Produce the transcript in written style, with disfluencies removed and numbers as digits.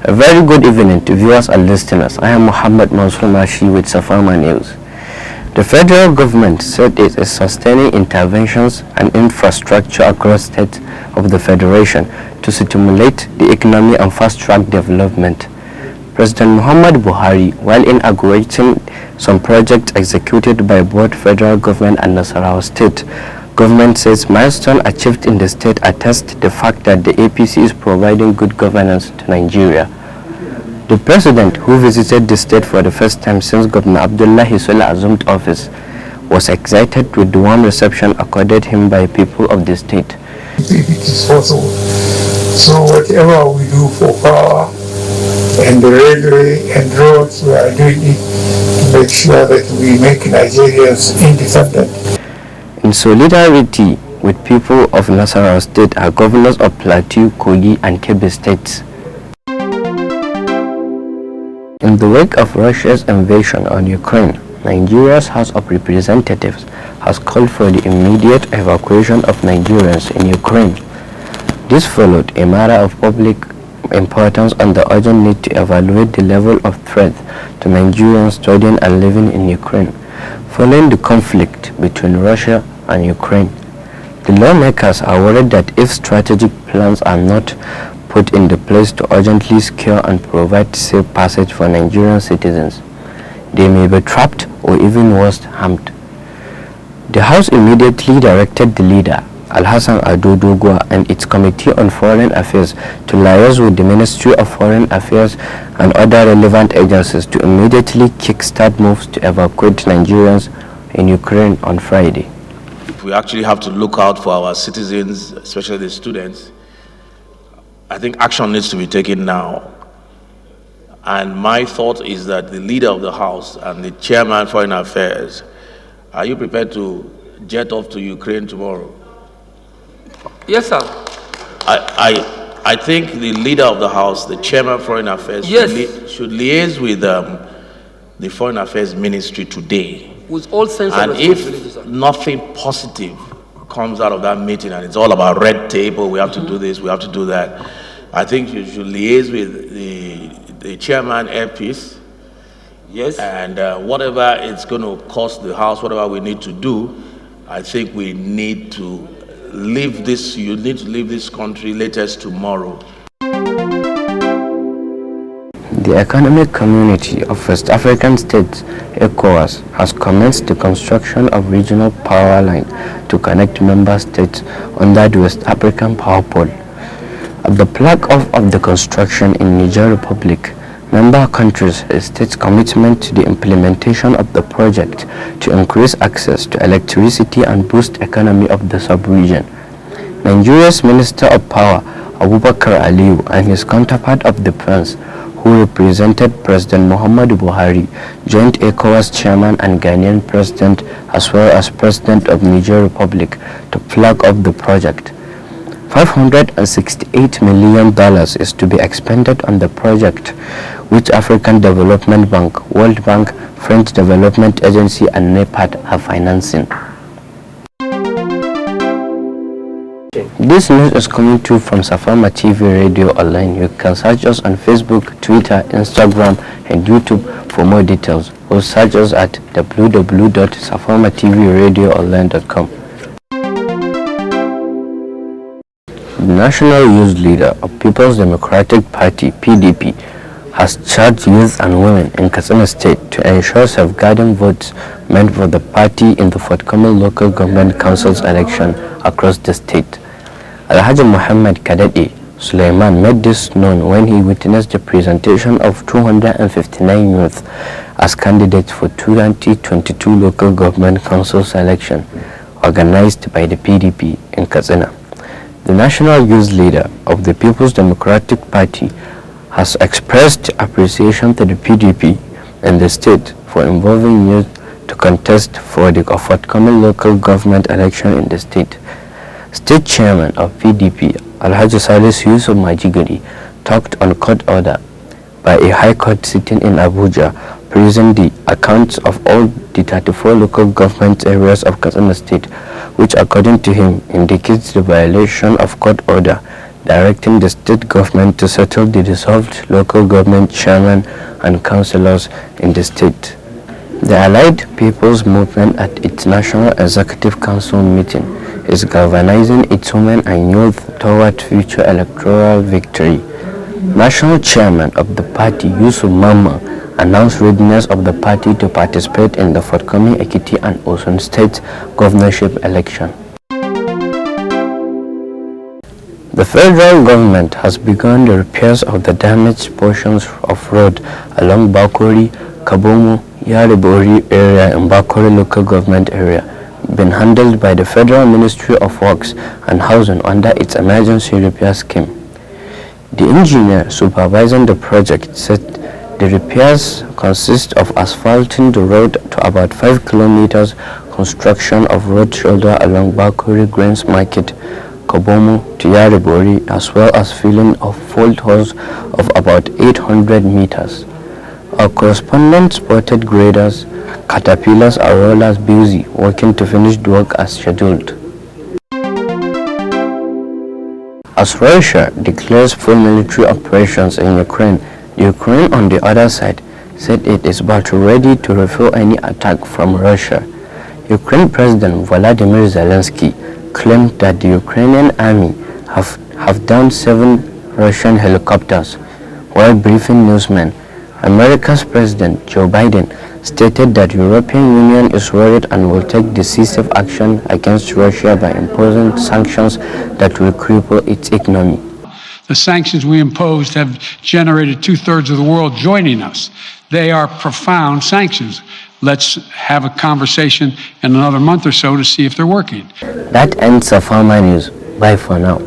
A very good evening to viewers and listeners. I am Muhammad Mansour Mashi with Safalma News. The federal government said it is sustaining interventions and infrastructure across states of the federation to stimulate the economy and fast-track development. President Muhammad Buhari, while inaugurating some projects executed by both federal government and Nasarawa state government, says milestones achieved in the state attest the fact that the APC is providing good governance to Nigeria. The president, who visited the state for the first time since Governor Abdullahi Sule assumed office, was excited with the warm reception accorded him by people of the state. It is possible. So whatever we do for power and the railway and roads, we are doing it to make sure that we make Nigerians independent. In solidarity with people of Nasarawa state are governors of Plateau, Kogi and Kebbi states. In the wake of Russia's invasion on Ukraine, Nigeria's House of Representatives has called for the immediate evacuation of Nigerians in Ukraine. This followed a matter of public importance and the urgent need to evaluate the level of threat to Nigerians studying and living in Ukraine. Following the conflict between Russia and Ukraine, the lawmakers are worried that if strategic plans are not put into place to urgently secure and provide safe passage for Nigerian citizens, they may be trapped or even worse, harmed. The House immediately directed the leader, Alhassan Ado Doguwa, and its Committee on Foreign Affairs to liaise with the Ministry of Foreign Affairs and other relevant agencies to immediately kickstart moves to evacuate Nigerians in Ukraine on Friday. We actually have to look out for our citizens, especially the students. I think action needs to be taken now. And my thought is that the leader of the House and the chairman of Foreign Affairs, are you prepared to jet off to Ukraine tomorrow? Yes, sir. I think the leader of the House, the chairman of Foreign Affairs, yes, should liaise with the Foreign Affairs Ministry today. With all sense and of responsibility, sir. If nothing positive comes out of that meeting and it's all about red tape, or we have to do this, we have to do that, I think you should liaise with the chairman airpiece. Yes. And whatever it's going to cost the House, whatever we need to do, I think we need to leave this, you need to leave this country latest tomorrow. The Economic Community of West African States, ECOWAS, has commenced the construction of regional power line to connect member states under the West African Power Pole. At the plug-off of the construction in Niger Republic, member countries state commitment to the implementation of the project to increase access to electricity and boost economy of the sub-region. Nigeria's Minister of Power, Abubakar Aliyu, and his counterpart of defense, who represented President Muhammad Buhari, joined ECOWAS chairman and Ghanaian president as well as president of Niger Republic to flag off the project. $568 million is to be expended on the project, which African Development Bank, World Bank, French Development Agency and NEPAD are financing. This news is coming to you from Safalma TV Radio Online. You can search us on Facebook, Twitter, Instagram and YouTube for more details, or search us at www.safalmatvradioonline.com. The National Youth Leader of People's Democratic Party, PDP, has charged youth and women in Katsina State to ensure safeguarding votes meant for the party in the forthcoming local government councils election across the state. Alhaji Muhammad Kadadi Suleiman made this known when he witnessed the presentation of 259 youth as candidates for 2022 local government council election organized by the PDP in Katsina. The national youth leader of the People's Democratic Party has expressed appreciation to the PDP in the state for involving youth to contest for the forthcoming local government election in the state. State Chairman of PDP, Alhaji Salis Yusuf Majigiri, talked on court order by a high court sitting in Abuja, praising the accounts of all the 34 local government areas of Katsina State, which according to him indicates the violation of court order directing the state government to settle the dissolved local government chairman and councillors in the state. The Allied People's Movement at its National Executive Council meeting is galvanizing its women and youth toward future electoral victory. National Chairman of the party, Yusuf Mamman, announced readiness of the party to participate in the forthcoming Ekiti and Osun state governorship election. The federal government has begun the repairs of the damaged portions of road along Bakori, Kabomo, Yaribori area in Bakori local government area, been handled by the Federal Ministry of Works and Housing under its emergency repair scheme. The engineer supervising the project said the repairs consist of asphalting the road to about 5 kilometers, construction of road shoulder along Bakori Grains Market, Kabomo to Yaribori, as well as filling of fault holes of about 800 meters. Our correspondent spotted graders, caterpillars and rollers busy working to finish the work as scheduled. As Russia declares full military operations in Ukraine, Ukraine on the other side said it is battle ready to repel any attack from Russia. Ukraine President Volodymyr Zelensky claimed that the Ukrainian army have downed 7 Russian helicopters. While briefing newsmen, America's President Joe Biden stated that the European Union is worried and will take decisive action against Russia by imposing sanctions that will cripple its economy. The sanctions we imposed have generated 2/3 of the world joining us. They are profound sanctions. Let's have a conversation in another month or so to see if they're working. That ends Safalma News. Bye for now.